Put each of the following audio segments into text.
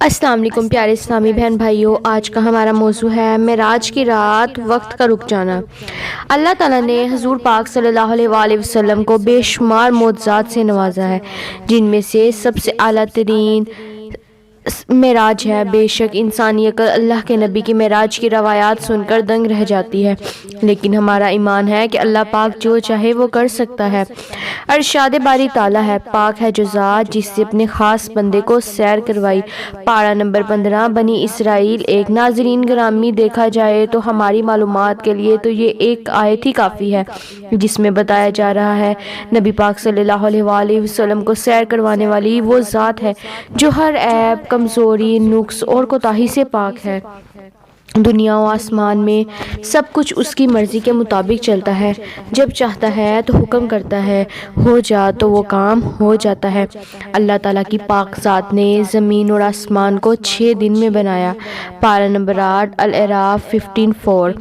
السلام علیکم پیارے اسلامی بہن بھائیوں، آج کا ہمارا موضوع ہے معراج کی رات، وقت کا رک جانا۔ اللہ تعالیٰ نے حضور پاک صلی اللہ علیہ وآلہ وسلم کو بے شمار معجزات سے نوازا ہے، جن میں سے سب سے اعلیٰ ترین معراج ہے۔ بے شک انسانی عقل اللہ کے نبی کی معراج کی روایات سن کر دنگ رہ جاتی ہے، لیکن ہمارا ایمان ہے کہ اللہ پاک جو چاہے وہ کر سکتا ہے۔ ارشاد باری تعالیٰ ہے، پاک ہے جو ذات جس سے اپنے خاص بندے کو سیر کروائی۔ پارہ نمبر 15 بنی اسرائیل ایک۔ ناظرین گرامی، دیکھا جائے تو ہماری معلومات کے لیے تو یہ ایک آیت ہی کافی ہے، جس میں بتایا جا رہا ہے نبی پاک صلی اللہ علیہ وآلہ وسلم کو سیر کروانے والی وہ ذات ہے جو ہر عیب، کمزوری، نقص اور کوتاہی سے پاک ہے۔ دنیا و آسمان میں سب کچھ اس کی مرضی کے مطابق چلتا ہے، جب چاہتا ہے تو حکم کرتا ہے، ہو جا تو وہ کام ہو جاتا ہے۔ اللہ تعالیٰ کی پاک ذات نے زمین اور آسمان کو 6 دن میں بنایا۔ پارہ نمبر 8 الاعراف 15:4۔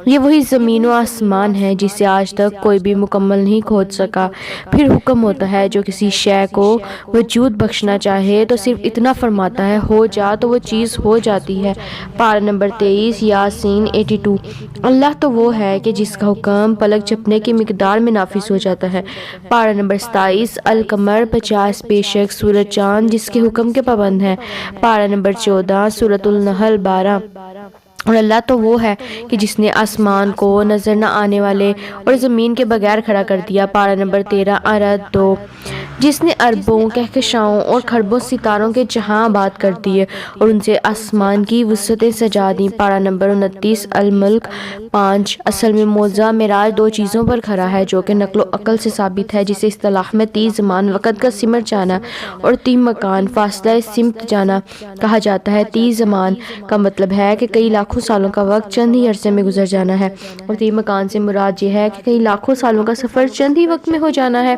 یہ وہی زمین و آسمان ہے جسے آج تک کوئی بھی مکمل نہیں کھود سکا۔ پھر حکم ہوتا ہے، جو کسی شے کو وجود بخشنا چاہے تو صرف اتنا فرماتا ہے، ہو جا تو وہ چیز ہو جاتی ہے۔ پارہ نمبر 23 یاسین 82۔ اللہ تو وہ ہے کہ جس کا حکم پلک جھپکنے کی مقدار میں نافذ ہو جاتا ہے۔ پارہ نمبر 27 القمر 50۔ بے شک سورج چاند جس کے حکم کے پابند ہے۔ پارہ نمبر 14 سورۃ النحل 12۔ اور اللہ تو وہ ہے کہ جس نے آسمان کو نظر نہ آنے والے اور زمین کے بغیر کھڑا کر دیا۔ پارہ نمبر 13 عرد 2۔ جس نے اربوں، کہکشاؤں اور کھربوں ستاروں کے جہاں آباد کر دیے اور ان سے آسمان کی وسعتیں سجا دیں۔ پارہ نمبر 29 الملک 5۔ اصل میں معجزہ معراج 2 چیزوں پر کھڑا ہے جو کہ نقل و عقل سے ثابت ہے، جسے اصطلاح میں 30 زمان وقت کا سمٹ جانا اور 30 مکان فاصلہ سمت جانا کہا جاتا ہے۔ 30 زمان کا مطلب ہے کہ کئی لاکھوں سالوں کا وقت چند ہی عرصے میں گزر جانا ہے، اور 30 مکان سے مراد یہ ہے کہ کئی لاکھوں سالوں کا سفر چند ہی وقت میں ہو جانا ہے۔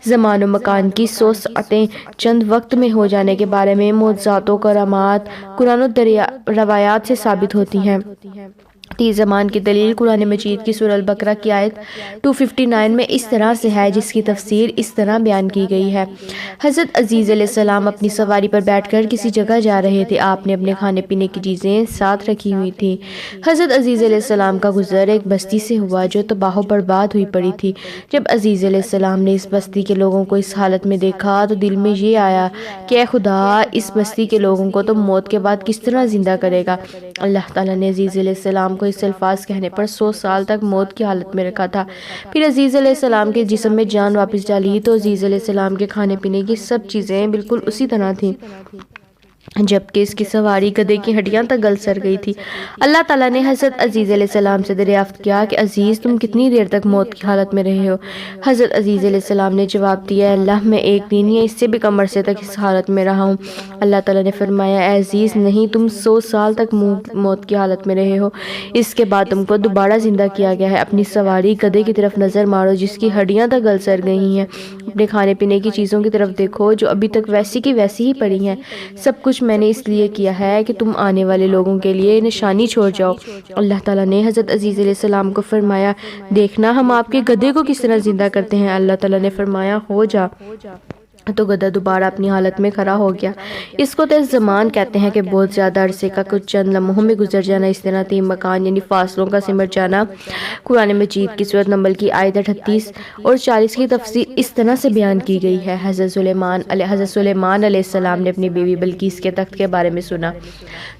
زمان و مکان کی 100 ساعتیں چند وقت میں ہو جانے کے بارے میں معجزات و کرامات قرآن و روایات سے ثابت ہوتی ہیں۔ 30 زمان کی دلیل قرآن مجید کی سورہ البقرہ کی آیت 259 میں اس طرح سے ہے، جس کی تفسیر اس طرح بیان کی گئی ہے۔ حضرت عزیز علیہ السلام اپنی سواری پر بیٹھ کر کسی جگہ جا رہے تھے۔ آپ نے اپنے کھانے پینے کی چیزیں ساتھ رکھی ہوئی تھیں۔ حضرت عزیز علیہ السلام کا گزر ایک بستی سے ہوا جو تباہ و برباد ہوئی پڑی تھی۔ جب عزیز علیہ السلام نے اس بستی کے لوگوں کو اس حالت میں دیکھا تو دل میں یہ آیا کہ اے خدا، اس بستی کے لوگوں کو تو موت کے بعد کس طرح زندہ کرے گا۔ اللہ تعالیٰ نے عزیز علیہ السلام کو اس الفاظ کہنے پر 100 سال تک موت کی حالت میں رکھا تھا۔ پھر عزیز علیہ السلام کے جسم میں جان واپس ڈالی تو عزیز علیہ السلام کے کھانے پینے کی سب چیزیں بالکل اسی طرح تھیں، جبکہ اس کی سواری گدھے کی ہڈیاں تک گل سڑ گئی تھی۔ اللہ تعالیٰ نے حضرت عزیز علیہ السلام سے دریافت کیا کہ عزیز، تم کتنی دیر تک موت کی حالت میں رہے ہو؟ حضرت عزیز علیہ السلام نے جواب دیا، اے اللہ، میں 1 دن یا اس سے بھی کم عرصے تک اس حالت میں رہا ہوں۔ اللہ تعالیٰ نے فرمایا، اے عزیز، نہیں، تم 100 سال تک موت کی حالت میں رہے ہو، اس کے بعد تم کو دوبارہ زندہ کیا گیا ہے۔ اپنی سواری گدھے کی طرف نظر مارو جس کی ہڈیاں تک گل سڑ گئی ہیں، اپنے کھانے پینے کی چیزوں کی طرف دیکھو جو ابھی تک ویسی کی ویسی ہی پڑی ہیں۔ سب کچھ میں نے اس لیے کیا ہے کہ تم آنے والے لوگوں کے لیے نشانی چھوڑ جاؤ۔ اللہ تعالیٰ نے حضرت عزیز علیہ السلام کو فرمایا، دیکھنا ہم آپ کے گدھے کو کس طرح زندہ کرتے ہیں۔ اللہ تعالیٰ نے فرمایا، ہو جا۔ تو گدھا دوبارہ اپنی حالت میں کھڑا ہو گیا۔ اس کو 30 زمان کہتے ہیں کہ بہت زیادہ عرصے کا کچھ چند لمحوں میں گزر جانا۔ اس طرح 3 مکان یعنی فاصلوں کا سمٹ جانا قرآن مجید کی سورۃ نمل کی آیت 38 اور 40 کی تفسیر اس طرح سے بیان کی گئی ہے۔ حضرت سلیمان علیہ السلام نے اپنی بیوی بلقیس کے تخت کے بارے میں سنا،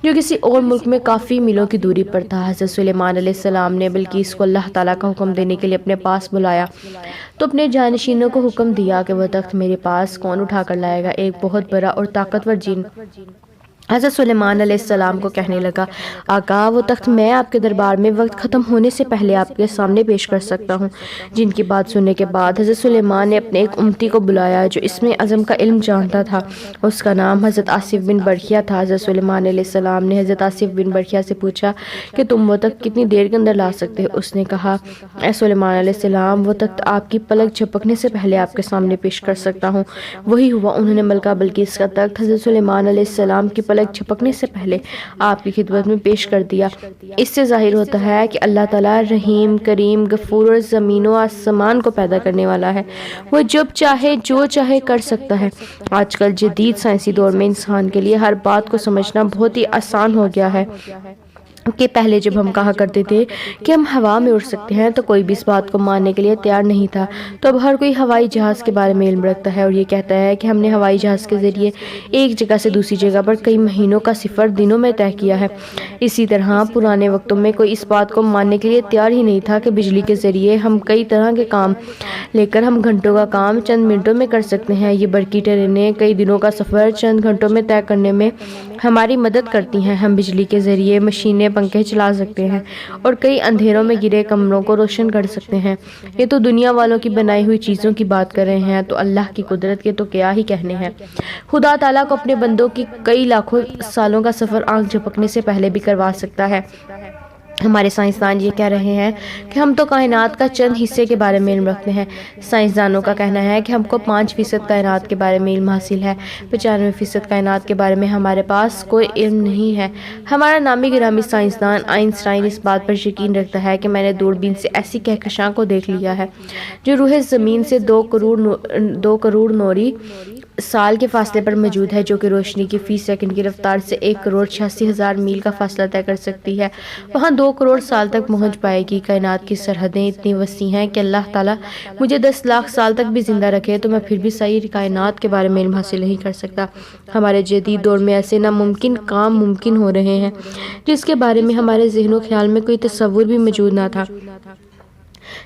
جو کسی اور ملک میں کافی میلوں کی دوری پر تھا۔ حضرت سلیمان علیہ السلام نے بلقیس کو اللہ تعالیٰ کا حکم دینے کے لیے اپنے پاس بلایا تو اپنے جانشینوں کو حکم دیا کہ وہ تخت میرے پاس کون اٹھا کر لائے گا؟ ایک بہت بڑا اور طاقتور جن حضرت سلیمان علیہ السلام کو کہنے لگا، آقا، وہ تخت میں آپ کے دربار میں وقت ختم ہونے سے پہلے آپ کے سامنے پیش کر سکتا ہوں۔ جن کی بات سننے کے بعد حضرت سلیمان نے اپنے ایک امتی کو بلایا جو اس میں عزم کا علم جانتا تھا۔ اس کا نام حضرت آصف بن برخیا تھا۔ حضرت سلیمان علیہ السلام نے حضرت آصف بن برخیا سے پوچھا کہ تم وہ تخت کتنی دیر کے اندر لا سکتے ہو؟ اس نے کہا، اے سلیمان علیہ السلام، وہ تخت آپ کی پلک جھپکنے سے پہلے آپ کے سامنے پیش کر سکتا ہوں۔ وہی ہوا، انہوں نے ملکہ بلقیس کا تخت حضرت سلیمان علیہ السلام کی پلک جھپکنے سے پہلے آپ کی خدمت میں پیش کر دیا۔ اس سے ظاہر ہوتا ہے کہ اللہ تعالیٰ رحیم، کریم، غفور اور زمین و آسمان کو پیدا کرنے والا ہے۔ وہ جب چاہے جو چاہے کر سکتا ہے۔ آج کل جدید سائنسی دور میں انسان کے لیے ہر بات کو سمجھنا بہت ہی آسان ہو گیا ہے کہ پہلے جب ہم کہا کرتے تھے کہ ہم ہوا میں اڑ سکتے ہیں تو کوئی بھی اس بات کو ماننے کے لیے تیار نہیں تھا، تو اب ہر کوئی ہوائی جہاز کے بارے میں علم رکھتا ہے اور یہ کہتا ہے کہ ہم نے ہوائی جہاز کے ذریعے ایک جگہ سے دوسری جگہ پر کئی مہینوں کا سفر دنوں میں طے کیا ہے۔ اسی طرح پرانے وقتوں میں کوئی اس بات کو ماننے کے لیے تیار ہی نہیں تھا کہ بجلی کے ذریعے ہم کئی طرح کے کام لے کر ہم گھنٹوں کا کام چند منٹوں میں کر سکتے ہیں۔ یہ برقی ٹرینیں کئی دنوں کا سفر چند گھنٹوں میں طے کرنے میں ہماری مدد کرتی ہیں۔ ہم بجلی کے ذریعے مشینیں، پنکھے چلا سکتے ہیں اور کئی اندھیروں میں گرے کمروں کو روشن کر سکتے ہیں۔ یہ تو دنیا والوں کی بنائی ہوئی چیزوں کی بات کر رہے ہیں، تو اللہ کی قدرت کے تو کیا ہی کہنے ہیں۔ خدا تعالیٰ کو اپنے بندوں کی کئی لاکھوں سالوں کا سفر آنکھ جھپکنے سے پہلے بھی کروا سکتا ہے۔ ہمارے سائنسدان یہ کہہ رہے ہیں کہ ہم تو کائنات کا چند حصے کے بارے میں علم رکھتے ہیں۔ سائنسدانوں کا کہنا ہے کہ ہم کو 5% کائنات کے بارے میں علم حاصل ہے، 95% کائنات کے بارے میں ہمارے پاس کوئی علم نہیں ہے۔ ہمارا نامی گرامی سائنسدان آئنسٹائن اس بات پر یقین رکھتا ہے کہ میں نے دوربین سے ایسی کہکشاں کو دیکھ لیا ہے جو روح زمین سے 2 کروڑ نوری سال کے فاصلے پر موجود ہے، جو کہ روشنی کی فی سیکنڈ کی رفتار سے 1,86,000 میل کا فاصلہ طے کر سکتی ہے۔ وہاں 2 کروڑ سال تک پہنچ پائے گی۔ کائنات کی سرحدیں اتنی وسیع ہیں کہ اللہ تعالیٰ مجھے 10 لاکھ سال تک بھی زندہ رکھے تو میں پھر بھی ساری کائنات کے بارے میں علم حاصل نہیں کر سکتا۔ ہمارے جدید دور میں ایسے ناممکن کام ممکن ہو رہے ہیں جس کے بارے میں ہمارے ذہن و خیال میں کوئی تصور بھی موجود نہ تھا،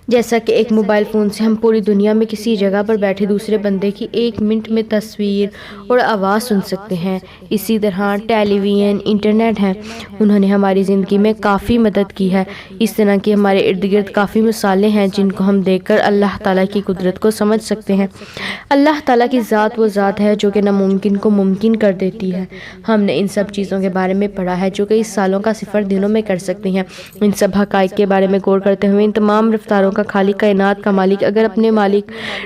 جیسا کہ ایک موبائل فون سے ہم پوری دنیا میں کسی جگہ پر بیٹھے دوسرے بندے کی 1 منٹ میں تصویر اور آواز سن سکتے ہیں۔ اسی طرح ٹیلی ویژن، انٹرنیٹ ہیں، انہوں نے ہماری زندگی میں کافی مدد کی ہے۔ اس طرح کی ہمارے ارد گرد کافی مثالیں ہیں جن کو ہم دیکھ کر اللہ تعالیٰ کی قدرت کو سمجھ سکتے ہیں۔ اللہ تعالیٰ کی ذات وہ ذات ہے جو کہ ناممکن کو ممکن کر دیتی ہے۔ ہم نے ان سب چیزوں کے بارے میں پڑھا ہے جو کئی سالوں کا سفر دنوں میں کر سکتی ہیں۔ ان سب حقائق کے بارے میں غور کرتے ہوئے ان تمام رفتاروں کا خالق، کائنات کا مالک، اگر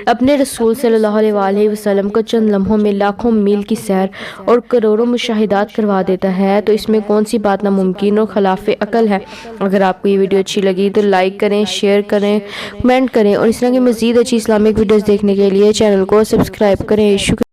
اپنے رسول صلی اللہ علیہ وآلہ وسلم کو چند لمحوں میں لاکھوں میل کی سیر اور کروڑوں مشاہدات کروا دیتا ہے تو اس میں کون سی بات ناممکن اور خلاف عقل ہے۔ اگر آپ کو یہ ویڈیو اچھی لگی تو لائک کریں، شیئر کریں، کمنٹ کریں اور اس طرح کی مزید اچھی اسلامک ویڈیوز دیکھنے کے لیے چینل کو سبسکرائب کریں۔ شکریہ۔